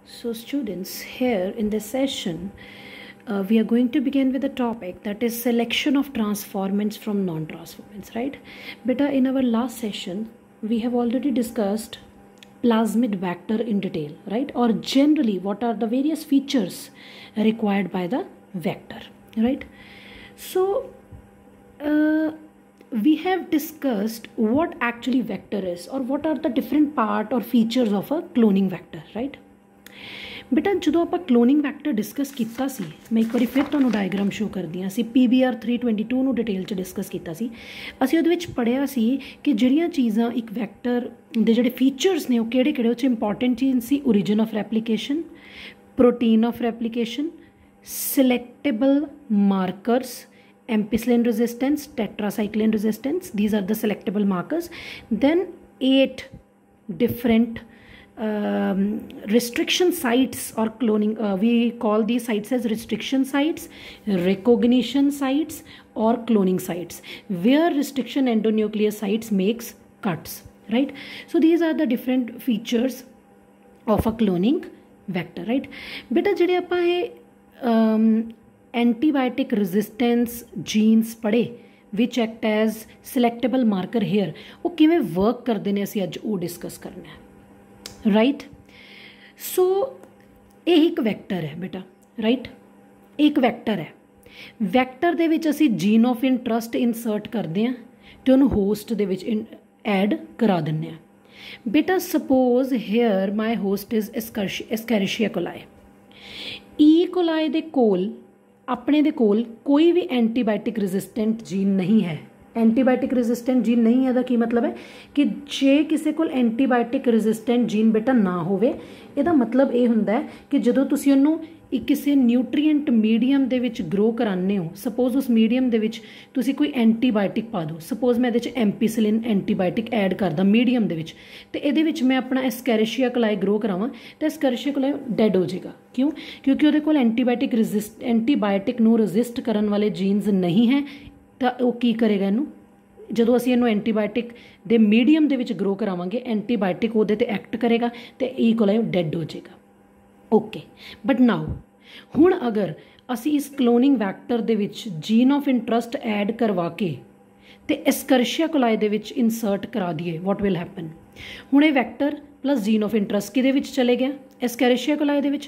So students, here in this session, we are going to begin with a topic that is selection of transformants from non-transformants, right? Beta, in our last session, we have already discussed plasmid vector in detail, right? Or generally, what are the various features required by the vector, right? So, we have discussed what actually vector is, or what are the different part or features of a cloning vector, right? बेटा जो आप cloning vector discuss किया सी, मैं एक बार फिर तुहानूं diagram show करदी हाँ। असीं PBR 322 नूं डिटेल च डिस्कस किया सी। असीं उहदे विच पढ़िया सी कि जिहड़ियां चीज़ां एक वैक्टर दे जिहड़े फीचर्स ने वो किहड़े-किहड़े उह च इंपॉर्टेंट चीज़ सी origin of replication, protein of replication, selectable markers, ampicillin resistance, tetracycline resistance, these are the selectable markers. Then 8 different restriction sites or cloning, we call these sites as restriction sites, recognition sites or cloning sites, where restriction endonucleosides makes cuts, right? So these are the different features of a cloning vector, right? Beta jehde aapa ye antibiotic resistance genes पढ़े which act as selectable marker here, वो किवें work करते हैं असीं अज वो discuss करना है, right? सो ये एक वैक्टर है बेटा, राइट? एक वैक्टर है। वैक्टर दे विच असीं जीन ऑफ इंटरस्ट इंसर्ट करते हैं तो उन्होंने होस्ट दे विच ऐड करा दिंदे हैं। बेटा suppose here my host is Escherichia coli. E coli दे कोल अपने दे कोल कोई भी एंटीबायोटिक रेजिस्टेंट जीन नहीं है। एंटीबायोटिक रेजिस्टेंट जीन नहीं है दा की मतलब है कि जे किसी को एंटीबायोटिक रेजिस्टेंट जीन बेटा ना होवे, इहदा मतलब ये हुंदा है कि जदों तुसीं उहनूं किसी न्यूट्रीएंट मीडियम दे विच ग्रो कराने हो, सपोज उस मीडियम दे विच तुसीं कोई एंटीबायोटिक पा दो, सपोज मैं इहदे च एम्पीसिलिन एंटीबायोटिक ऐड करदा मीडियम दे विच, ते इहदे विच मैं अपना एस्कैरिशिया कोलाई ग्रो करावां तो एस्कैरिशिया कोलाई डेड हो जाएगा। क्यों? क्योंकि उहदे कोल एंटीबायोटिक नूं रजिस्ट करन वाले जीन्स नहीं है। तो वो की करेगा इनू, ਜਦੋਂ ਅਸੀਂ ਇਹਨੂੰ ਐਂਟੀਬਾਇਓਟਿਕ ਦੇ ਮੀਡੀਅਮ ਦੇ ਵਿੱਚ ਗਰੋ ਕਰਾਵਾਂਗੇ, ਐਂਟੀਬਾਇਓਟਿਕ ਉਹਦੇ ਤੇ ਐਕਟ ਕਰੇਗਾ ਤੇ ਈ ਕੋਲਾਈ ਡੈਡ ਹੋ ਜਾਏਗਾ। ਓਕੇ, ਬਟ ਨਾਓ ਹੁਣ ਅਗਰ ਅਸੀਂ ਇਸ ਕਲੋਨਿੰਗ ਵੈਕਟਰ ਦੇ ਵਿੱਚ ਜੀਨ ਆਫ ਇੰਟਰਸਟ ਐਡ ਕਰਵਾ ਕੇ ਤੇ ਐਸਕੈਰਿਸ਼ੀਆ ਕੋਲਾਈ ਦੇ ਵਿੱਚ ਇਨਸਰਟ ਕਰਾ ਦਈਏ, ਵਾਟ ਵਿਲ ਹੈਪਨ? ਹੁਣ ਇਹ vector plus gene of interest किहदे विच चले गया? एस्कैरिशिया कोलाई दे विच।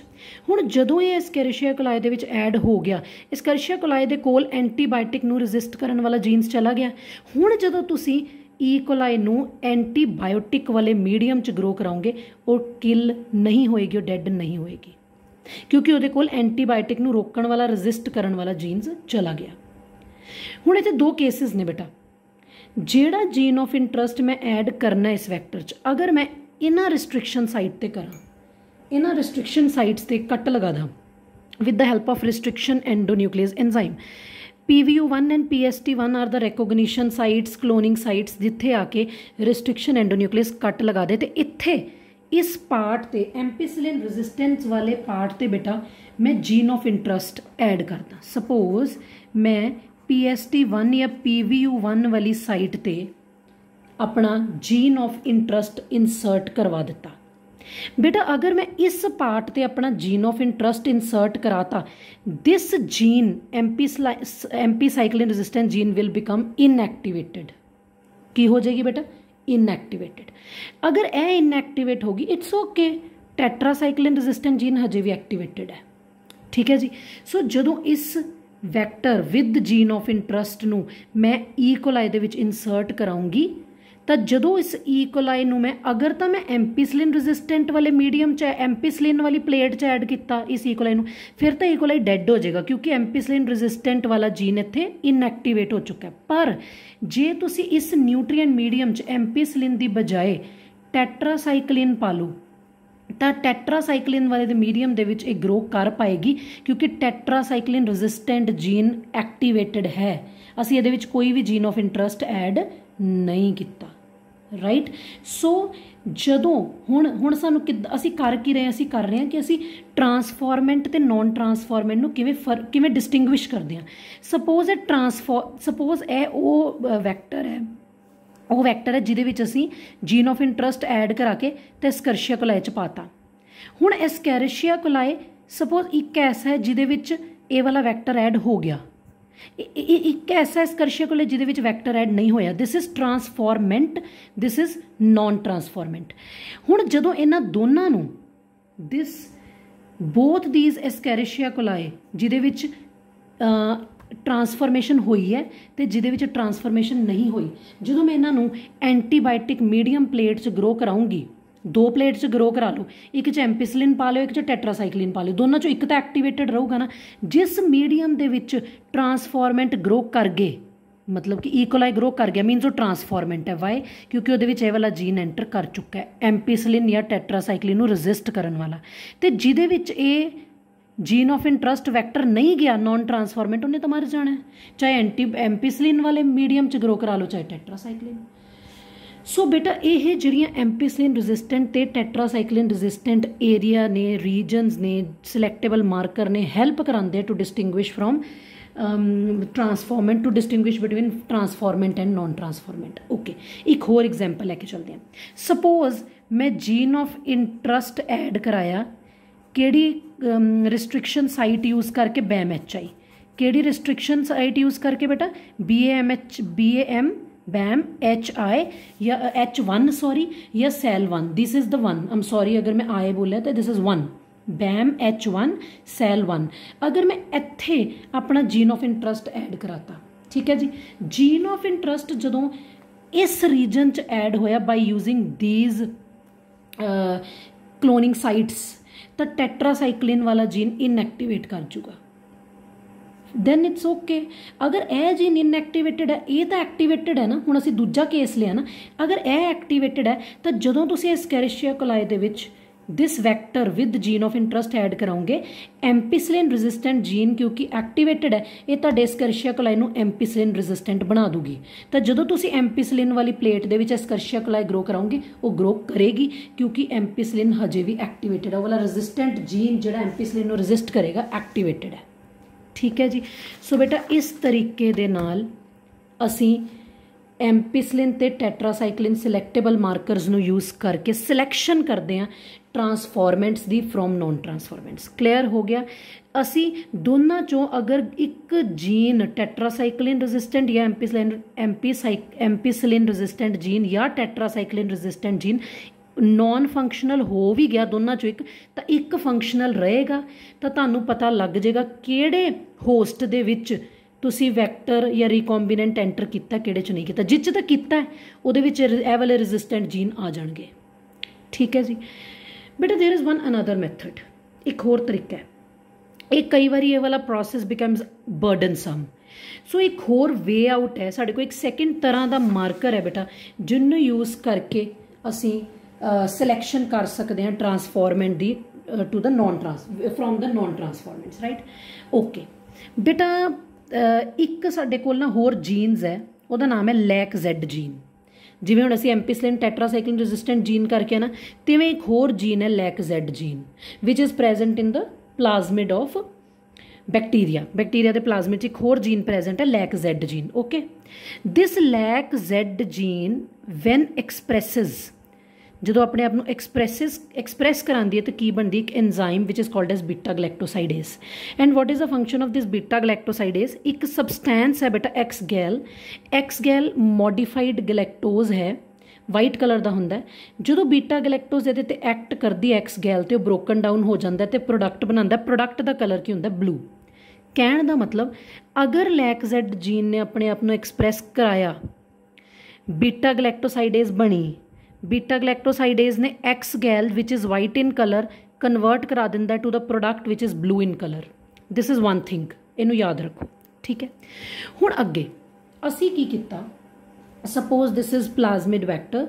हुण जदों ये एस्कैरिशिया कोलाई दे विच ऐड हो गया, एस्कैरिशिया कोलाई दे कोल एंटीबायोटिक नूं रजिस्ट करन वाला जीन्स चला गया। हुण जदों तुसीं ई कोलाई नूं एंटीबायोटिक वाले मीडियम च ग्रो कराओगे, वो किल नहीं होएगी, वो डेड नहीं होएगी, क्योंकि उहदे कोल एंटीबायोटिक नूं रोकण वाला रजिस्ट करन वाला जीन्स चला गया। हुण इत्थे दो केसिस ने बेटा, जिहड़ा जीन ऑफ इंटरस्ट मैं ऐड करना इस वैक्टर च, अगर मैं इन्हां रिस्ट्रिक्शन साइट ते करा, इन्हां रिस्ट्रिक्शन साइट्स ते कट लगा दा with the help of restriction endonuclease enzyme. PVU1 and PST1 are the recognition sites, cloning sites, जिथे आके रिस्ट्रिक्शन एंडोन्यूक्लियस कट लगा दे, ते इत्थे इस पार्ट ते एम्पीसिलिन रेजिस्टेंस वाले पार्ट ते बेटा मैं जीन ऑफ इंटरस्ट ऐड करदा। सपोज मैं PST1 या PVU1 वाली साइट ते अपना जीन ऑफ इंटरस्ट इंसर्ट करवा दिता। बेटा अगर मैं इस पार्ट ते अपना जीन ऑफ इंटरस्ट इंसर्ट कराता, this gene ampicillin resistant gene will become inactivated. की हो जाएगी बेटा? इनएक्टिवेटेड। अगर ए इनएक्टिवेट होगी, it's okay, tetracycline resistant gene हजे भी एक्टिवेटेड है। ठीक है जी। सो जदों इस vector with gene of interest नूं मैं ई कोलाई दे विच इंसर्ट कराऊंगी, तो जदों इस ई कोलाई नूं मैं अगर तो मैं एम्पीसिलिन रेजिस्टेंट वाले मीडियम च एम्पीसिलिन वाली प्लेट च ऐड किया इस ई कोलाई नूं, फिर तो ई कोलाई डेड हो जाएगा, क्योंकि एम्पीसिलिन रेजिस्टेंट वाला जीन इत्थे इनएक्टिवेट हो चुका है। पर जे तुसी इस न्यूट्रीएंट मीडियम च एम्पीसिलिन की बजाय टैट्रासाइक्लिन पा लो, तो टैट्रासाइक्लिन वाले दे मीडियम दे विच ग्रो कर पाएगी, क्योंकि टैट्रासाइक्लिन रेजिस्टेंट जीन एक्टिवेटेड है। असीं इहदे विच कोई भी जीन ऑफ इंटरस्ट ऐड नहीं किया, राइट? सो जदों हुण सानूं असीं कर की रहे हैं, असीं कर रहे हैं कि असीं ट्रांसफॉर्मेंट ते नॉन ट्रांसफॉर्मेंट नूं किवें डिस्टिंग्विश करदे हैं। सपोज ए वो वैक्टर है, वो वैक्टर है जिहदे विच असीं जीन ऑफ इंटरस्ट ऐड करा के ते एस्कैरिशिया कोलाई च पाता। हुण एस्कैरिशिया कोलाई सपोज एक ऐसा है जिहदे विच ए वाला वैक्टर ऐड हो गया, एक ऐसा एस्कैरिशिया कोलाई जिहदे विच वैक्टर ऐड नहीं होया, this is transformant, this is non transformant. हुण जदों इन्हां दोनां नूं this both these Escherichia coli जिहदे विच ट्रांसफॉर्मेशन हुई है तो जिहदे विच ट्रांसफॉर्मेशन नहीं हुई, जो मैं इन्हों एंटीबायोटिक मीडियम प्लेट च ग्रो कराऊंगी, 2 प्लेट च ग्रो करा लो, एक च एम्पीसिलिन पा लो, एक च टेट्रासाइक्लिन पा लो, दोनों चो एक तो एक्टिवेटेड रहूगा ना। जिस मीडियम दे विच ट्रांसफॉर्मेंट ग्रो कर गए, मतलब कि ईकोलाई ग्रो कर गया, मीनस वो ट्रांसफॉर्मेंट है। वाई? क्योंकि वो ये वाला जीन एंटर कर चुका है एम्पीसिलिन या टेट्रासाइक्लिन को रजिस्ट करने वाला, तो जिहदे विच ये जीन ऑफ इंटरस्ट वैक्टर नहीं गया नॉन ट्रांसफॉर्मेंट, उन्हें तो मर जाना है, चाहे एम्पीसिलिन वाले मीडियम च ग्रो करा लो चाहे टेट्रासाइक्लिन। सो बेटा ये जिहड़ियां एम्पीसिलिन रजिस्टेंट ते टेट्रासाइक्लिन रजिस्टेंट एरिया ने, रीजनस ने, सिलेक्टेबल मार्कर ने हेल्प करांदे to distinguish from transformant, to distinguish between transformant and non transformant. Okay, एक होर एग्जाम्पल लैके चलते हैं। सपोज मैं जीन ऑफ इंटरस्ट ऐड कराया केड़ी रिस्ट्रिक्शन साइट यूज़ करके BAM-HI, केड़ी रिस्ट्रिक्शन साइट यूज़ करके बेटा BAM-HI या H1 सॉरी या cell 1, this is the 1, I am sorry अगर मैं आए बोलिया तो दिस इज़ 1, BAM-H1 सेल 1। अगर मैं इत्थे अपना जीन ऑफ इंटरस्ट ऐड कराता, ठीक है जी, जीन ऑफ इंटरस्ट जदों इस रीजन च ऐड होया by using these cloning sites, तो टेट्रासाइक्लिन वाला जीन इनएक्टिवेट कर जूगा, दैन इट्स ओके। अगर यह जीन इनएक्टिवेटेड है, ये तो एक्टिवेटेड है ना, हुण असीं दूजा केस लिया ना, अगर यह एक्टिवेटेड है तो जदों तुसीं एस्कैरिशिया कोलाई दे विच this vector with gene of interest add कराओगे, एम्पीसिलिन रजिस्टेंट जीन क्योंकि एक्टिवेटेड है, ये तो एस्कैरिशिया कोलाई नूं एम्पीसिलिन रजिस्टेंट बना दूगी। तो जदों तुसीं एम्पीसिलिन वाली प्लेट दे विच एस्कैरिशिया कोलाई ग्रो कराओगे, वो ग्रो करेगी क्योंकि एम्पीसिलिन हजे भी एक्टिवेटेड है, वो वाला रजिस्टेंट जीन जिहड़ा एम्पीसिलिन नूं रजिस्ट करेगा एक्टिवेटेड है। ठीक है जी। सो बेटा इस तरीके दे नाल असीं एम्पीसिलिन ते टेट्रासाइक्लिन सिलेक्टेबल मार्करस नूं यूज़ करके सिलेक्शन करते हैं transformants the from non transformants. Clear हो गया। असी दोनों चों अगर एक जीन टेट्रासाइक्लिन रजिस्टेंट या एम्पीसिलिन रजिस्टेंट जीन या tetracycline resistant gene non functional हो भी गया दोनों चो एक, तो एक फंक्शनल रहेगा, तो तुहानूं पता लग जाएगा किहड़े होस्ट दे विच तुसी वैक्टर या रिकॉम्बिनेंट एंटर किया, किहड़े च नहीं किया। जिस तक किया उहदे विच ए वाले रजिस्टेंट जीन आ जाएंगे। ठीक है जी बेटा। There is one another method, एक होर तरीका है, एक कई बार ये वाला प्रोसेस बिकम्स बर्डनसम। सो एक होर वे आउट है, साढ़े को एक सैकेंड तरह का मार्कर है बेटा जिन्होंने यूज़ करके असी सिलेक्शन कर सकते हैं ट्रांसफॉर्मेंट दी to the non trans from the non transformants. Right okay बेटा। एक साडे कोल ना होर जीन्स है, उसका नाम है LAC-Z जीन। जिवें हुण असीं एम्पीसिलिन टेट्रासाइक्लिन रजिस्टेंट जीन करके ना, तिवें एक होर जीन है LAC-Z gene which is present in the plasmid of bacteria. Bacteria के प्लाज्मिड च एक होर जीन प्रेजेंट है LAC-Z gene. Okay, this LAC-Z gene when expresses, जो अपने आप को एक्सप्रैस कराती है तो की बनती एक enzyme which is called as beta galactosidase. And what is the function of this beta galactosidase? एक सबसटैंस है बेटा एक्सगैल मॉडिफाइड गलैक्टोज है, वाइट कलर का होंगे। जो बीटा गलैक्टोज ये एक्ट करती है एक्सगैल तो ब्रोकन डाउन हो जाता है तो प्रोडक्ट बनाता। प्रोडक्ट का कलर की होंगे ब्लू। कहने का मतलब अगर LAC-Z जीन ने अपने आप को एक्सप्रैस कराया, बीटा गलैक्टोसाइडेज बनी, बीटा गलैक्टोसाइडेज ने X gal which is white in colour convert करा दिंदा to the product which is blue in colour. This is one thing, इनू याद रखो। ठीक है, हुण अगे असी की किता, suppose this is plasmid vector,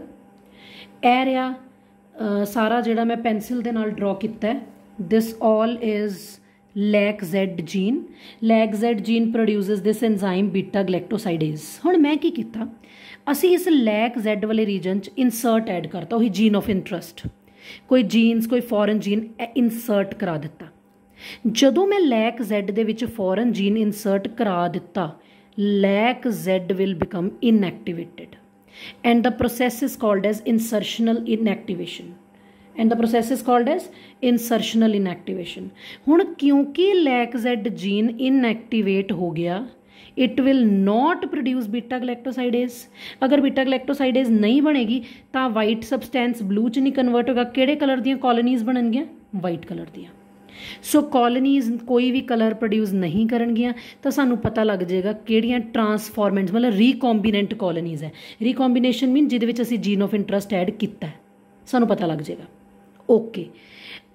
ए रहा सारा जिहड़ा मैं पेंसिल दे नाल ड्रॉ किया है, this all is LAC-Z gene. LAC-Z gene produces this enzyme beta galactosidase. हुण मैं की किता, असी इस LAC-Z वाले रीजन च इंसर्ट ऐड करता, वही जीन ऑफ इंटरस्ट, कोई जीन्स कोई फॉरन जीन इंसर्ट करा दिता। जदों मैं LAC-Z दे विच फॉरन जीन इंसर्ट करा दिता, LAC-Z will become inactivated and the process is called as insertional inactivation. And the process is called as insertional inactivation. हुण क्योंकि LAC-Z जीन इनएक्टिवेट हो गया, it will not produce beta galactosidase. अगर beta गलैक्टोसाइडेज नहीं बनेगी तो वाइट सबसटेंस ब्लू च नहीं कन्वर्ट होगा, किहड़े कलर दियां कॉलोनीज बननगियां? वाइट कलर दियां। सो कॉलोनीज कोई भी कलर प्रोड्यूस नहीं करनगियां तो सानू पता लग जाएगा किहड़ियां ट्रांसफॉर्मेंट्स मतलब रीकॉम्बीनेंट कॉलोनीज है। रीकॉम्बीनेशन मीन जिहदे विच असीं जीन ऑफ इंटरस्ट ऐड कीता है, सानू पता लग जाएगा। ओके,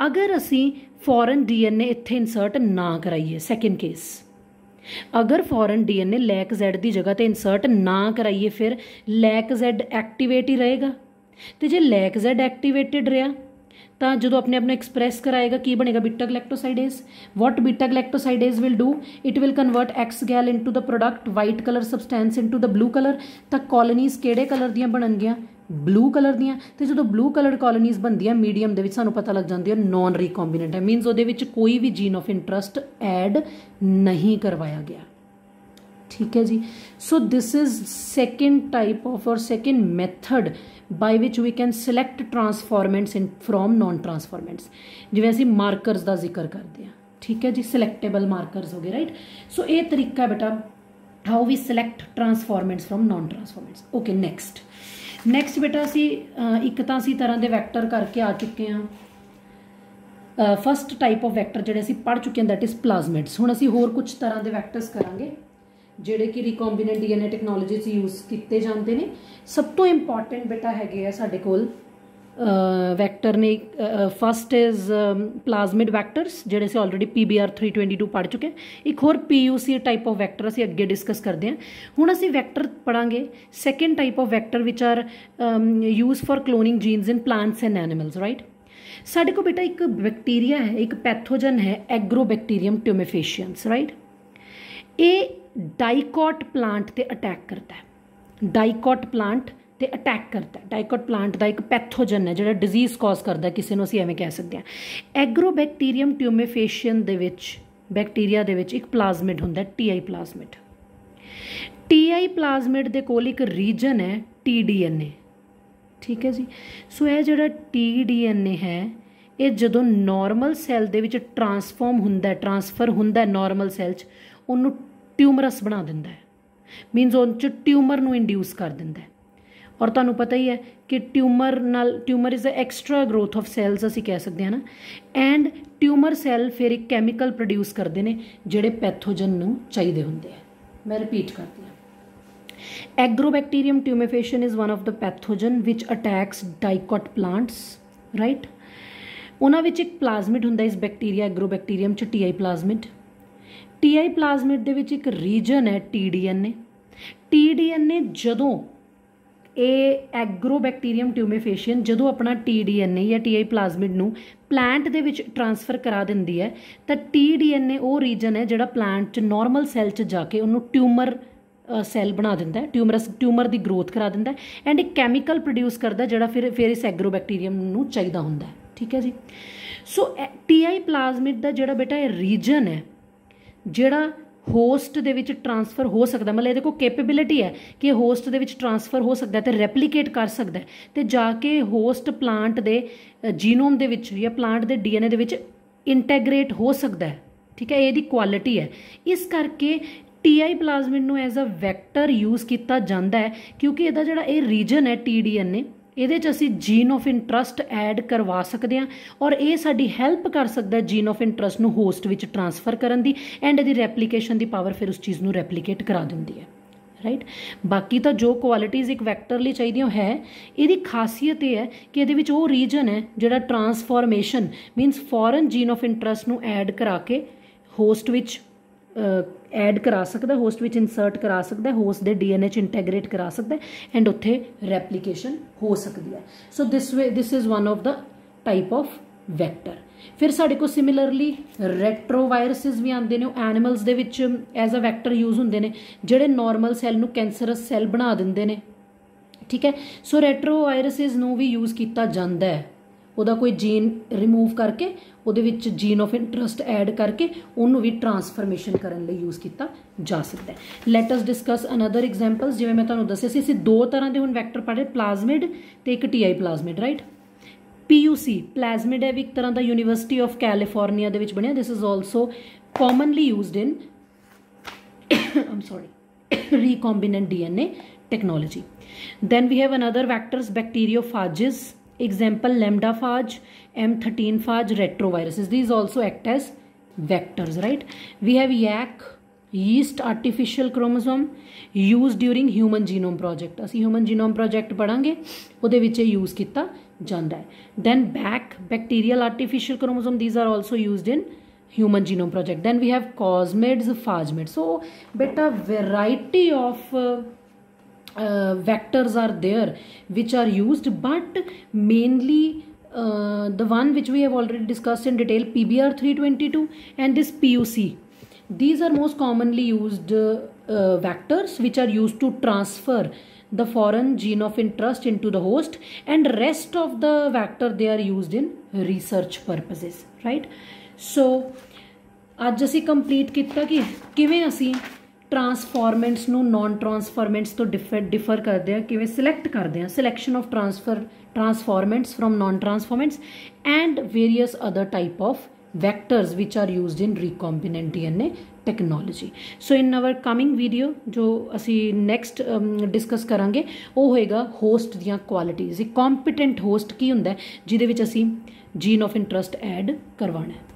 अगर असीं फॉरन DNA इत्थे इंसर्ट ना कराइए, सैकेंड केस, अगर फॉरन DNA LAC-Z की जगह पर इंसर्ट ना कराइए फिर LAC-Z एक्टिवेट ही रहेगा। तो जो LAC-Z एक्टिवेटेड रहा तो जो अपने अपने एक्सप्रैस कराएगा की बनेगा? Beta galactosidase. What beta galactosidase will do? It will convert X-gal into the product white colour substance into the blue colour. तो कॉलोनीज किहड़े कलर दियां बननगियां? ब्लू कलर दियां। तो जो ब्लू कलर कॉलोनीज बनदियां मीडियम दे विच सानू पता लग जाती है नॉन रिकॉम्बीनेंट है, मीनस उहदे विच कोई भी जीन ऑफ इंटरस्ट ऐड नहीं करवाया गया। ठीक है जी। So this is second type of और second method by which we can select transformants in from non transformants, जिवें असीं मार्करस का जिक्र करते हैं। ठीक है जी, सिलेक्टेबल मार्करस हो गए, राइट। सो ये तरीका है बेटा how we select transformants from non transformants. Okay, next बेटा असी एक तो असी तरह के वैक्टर करके आ चुके हैं। फस्ट टाइप ऑफ वैक्टर जिहड़े असी पढ़ चुके हैं दैट इज प्लाज्मिड्स। हुण असी होर कुछ तरह के वैक्टर्स करांगे जिहड़े कि रिकॉम्बीनेंट DNA टैक्नोलॉजी च यूज़ किए जाते हैं। सब तो इंपॉर्टेंट बेटा है साडे कोल वैक्टर ने। फस्ट इज प्लाज्मिड वैक्टर्स जिहड़े असीं ऑलरेडी PBR 322 पढ़ चुके हैं। एक होर PUC टाइप ऑफ वैक्टर असीं अगे डिस्कस करते हैं। हुण असीं वैक्टर पढ़ांगे second type of vector which are use for cloning genes in plants and animals, right. साडे को बेटा एक बैक्टीरिया है, एक पैथोजन है एग्रोबैक्टीरियम ट्यूमेफेशियंस, राइट। ये डाइकॉट प्लांट ते अटैक करता है, डाइकॉट प्लांट ते अटैक करता है। डाइकॉट प्लांट का एक पैथोजन है जो डिजीज़ कॉज करता है, किसी को असीं एवें कह सकते हैं। Agrobacterium ट्यूमेफेशियन they which bacteria they विच एक प्लाज्मिड हुंदा है, TI प्लाज्मिड। TI प्लाज्मिड दे कोल एक रीजन है TDNA। ठीक है जी। सो यह जो TDNA है ये जो नॉर्मल सैल दे विच ट्रांसफर हुंदा नॉर्मल सैल च उन्नू ट्यूमरस बना दिंदा है, मीनस उन च ट्यूमर नू इंड्यूस कर दिंदा है। और तुहानू पता ही है कि tumour is a extra growth of cells असीं कह सकते हैं ना। एंड ट्यूमर सैल फिर एक कैमिकल प्रोड्यूस करते हैं जिहड़े पैथोजन नू चाहिए होंदे हैं। मैं रिपीट करती हूँ, Agrobacterium tumefaciens is one of the pathogen which attacks dicot plants, right. उन्हां विच एक प्लाज्मिड हुंदा इस बैक्टीरिया एग्रोबैक्टीरियम च TI प्लाज्मिड। TI प्लाज्मिड दे विच एक रीजन है TDNA। TDNA जदों ये एग्रोबैक्टीरियम ट्यूमेफेशियन जदों अपना TDNA या TI प्लाज्मिड नू प्लांट दे विच ट्रांसफर करा दिंदी है तो TDNA वो रीजन है जिहड़ा प्लांट च नॉर्मल सैल च जाके उन्होंने ट्यूमर सैल बना दिंदा है, ट्यूमर की ग्रोथ करा दिंदा है एंड एक कैमिकल प्रोड्यूस करता जिहड़ा फिर इस एग्रोबैक्टीरियम नू चाहिदा हुंदा है। ठीक है जी। सो TI प्लाज्मिड दा जिहड़ा बेटा रीजन है जिहड़ा होस्ट दे विच ट्रांसफर हो सकता, मतलब ये कैपेबिलिटी है कि होस्ट दे विच ट्रांसफर हो सकता है तो रेप्लीकेट कर सकता है तो जाके होस्ट प्लांट दे जीनोम दे विच या प्लांट दे DNA दे विच इंटैग्रेट हो सकता है। ठीक है, ये क्वालिटी है। इस करके TI प्लाज्मिड नू एज अ वैक्टर यूज़ किया जाता है क्योंकि इसका जिहड़ा ये रीजन है TDNA ਇਹਦੇ 'ਚ ਅਸੀਂ जीन ऑफ इंटरस्ट ऐड करवा सकते हैं और ये साडी हैल्प कर सकता है जीन ऑफ इंटरस्ट ਨੂੰ होस्ट ਵਿੱਚ ट्रांसफर करन दी एंड ਇਹਦੀ ਰੈਪਲੀਕੇਸ਼ਨ ਦੀ पावर फिर उस चीज़ ਨੂੰ ਰੈਪਲੀਕੇਟ करा ਦਿੰਦੀ है, राइट। बाकी तो जो क्वालिटीज़ एक वैक्टर ਲਈ ਚਾਹੀਦੀਆਂ है ਇਹਦੀ ਖਾਸੀਅਤ ਇਹ है कि ਇਹਦੇ ਵਿੱਚ ਉਹ ਰੀਜਨ है ਜਿਹੜਾ transformation मीनस foreign gene of interest ਨੂੰ ऐड करा के होस्ट ਵਿੱਚ ऐड करा सकता, होस्ट विच इंसर्ट करा सकता, होस्ट के DNA च इंटैग्रेट करा सकता एंड उत्थे रेप्लीकेशन हो सकती है। So this is one of the type of vector. फिर साढ़े को सिमिलरली रेट्रोवायरसिस भी आते हैं, एनिमल्स दे विच एज अ वैक्टर यूज़ होंगे ने जिहड़े नॉर्मल सैल नू कैंसरस सैल बना देंगे ने। ठीक है, सो रेट्रोवायरसिस नू भी यूज़ किया जाता है, ਉਹਦਾ कोई जीन रिमूव करके ਉਹਦੇ ਵਿੱਚ जीन ऑफ इंटरस्ट ऐड करके ਉਹਨੂੰ भी ट्रांसफॉर्मेशन करने ਲਈ यूज़ किया जा सकता है। Let us discuss another examples. जिवें मैं ਤੁਹਾਨੂੰ ਦੱਸਿਆ ਸੀ ਅਸੀਂ दो तरह के हुण वैक्टर पढ़े, प्लाज्मिड ते एक TI plasmid, right. PUC plasmid है एक तरह का यूनिवर्सिटी ऑफ कैलिफोर्निया दे विच बनिया. This is also commonly used in I'm sorry recombinant DNA technology. Then we have another vectors, bacteriophages, example lambdaphage, M13 phage, retroviruses. These also act as vectors, right? We have YAC, yeast artificial chromosome, used during human genome project. असी human genome project पढ़ांगे उहदे विच use किया जाता है. Then BAC, bacterial artificial chromosome, these are also used in human genome project. Then we have cosmids, phagemids. So beta variety of vectors are there which are used, but mainly the one which we have already discussed in detail, PBR322 and this PUC, these are most commonly used vectors which are used to transfer the foreign gene of interest into the host, and rest of the vector they are used in research purposes, right? सो अज असी complete किया कि किवें असी transformants नू non transformants तो differ करते हैं, किवें सिलेक्ट करते हैं, selection of transformants from non transformants and various other type of vectors which are used in recombinant DNA technology. So in our coming video जो असी next discuss करांगे वो होएगा host दियां qualities. एक competent host की हुंदा है जिहदे विच असी gene of interest add करवाना है.